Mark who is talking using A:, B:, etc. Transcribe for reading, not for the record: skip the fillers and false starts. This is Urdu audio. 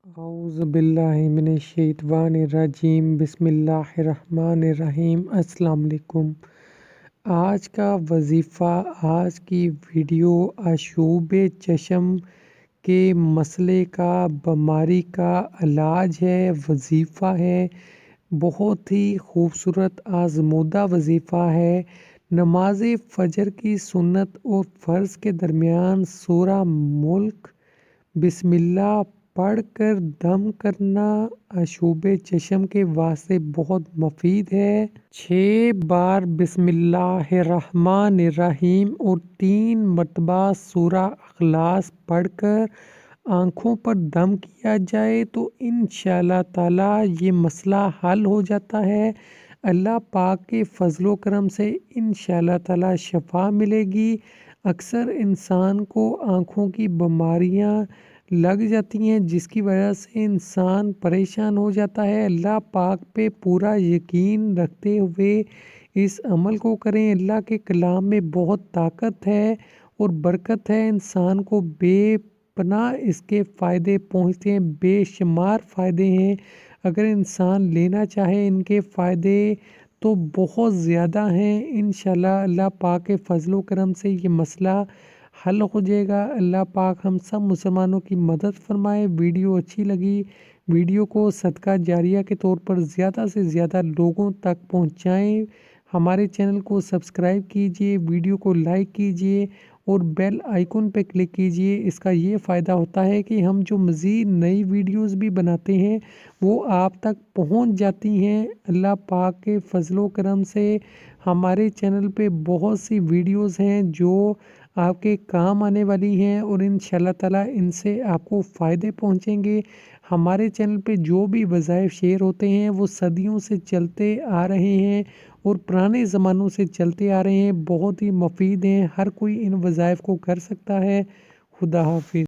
A: اعوذ باللہ من الشیطان الرجیم بسم اللہ الرحمن الرحیم۔ السلام علیکم۔ آج کا وظیفہ، آج کی ویڈیو آشوب چشم کے مسئلے کا، بیماری کا علاج ہے، وظیفہ ہے۔ بہت ہی خوبصورت آزمودہ وظیفہ ہے۔ نماز فجر کی سنت اور فرض کے درمیان سورہ ملک بسم اللہ پڑھ کر دم کرنا آشوب چشم کے واسطے بہت مفید ہے۔ 6 بار بسم اللہ الرحمن الرحیم اور 3 مرتبہ سورہ اخلاص پڑھ کر آنکھوں پر دم کیا جائے تو انشاءاللہ تعالی یہ مسئلہ حل ہو جاتا ہے۔ اللہ پاک کے فضل و کرم سے انشاءاللہ تعالی شفا ملے گی۔ اکثر انسان کو آنکھوں کی بیماریاں لگ جاتی ہیں جس کی وجہ سے انسان پریشان ہو جاتا ہے۔ اللہ پاک پہ پورا یقین رکھتے ہوئے اس عمل کو کریں۔ اللہ کے کلام میں بہت طاقت ہے اور برکت ہے۔ انسان کو بے پناہ اس کے فائدے پہنچتے ہیں، بے شمار فائدے ہیں۔ اگر انسان لینا چاہے ان کے فائدے تو بہت زیادہ ہیں۔ انشاءاللہ اللہ پاک کے فضل و کرم سے یہ مسئلہ حل ہو جائے گا۔ اللہ پاک ہم سب مسلمانوں کی مدد فرمائے۔ ویڈیو اچھی لگی، ویڈیو کو صدقہ جاریہ کے طور پر زیادہ سے زیادہ لوگوں تک پہنچائیں۔ ہمارے چینل کو سبسکرائب کیجئے، ویڈیو کو لائک کیجئے اور بیل آئیکن پہ کلک کیجئے۔ اس کا یہ فائدہ ہوتا ہے کہ ہم جو مزید نئی ویڈیوز بھی بناتے ہیں وہ آپ تک پہنچ جاتی ہیں۔ اللہ پاک کے فضل و کرم سے ہمارے چینل پہ بہت سی ویڈیوز ہیں جو آپ کے کام آنے والی ہیں اور انشاءاللہ تعالی ان سے آپ کو فائدے پہنچیں گے۔ ہمارے چینل پہ جو بھی وظائف شیئر ہوتے ہیں وہ صدیوں سے چلتے آ رہے ہیں اور پرانے زمانوں سے چلتے آ رہے ہیں، بہت ہی مفید ہیں۔ ہر کوئی ان وظائف کو کر سکتا ہے۔ خدا حافظ۔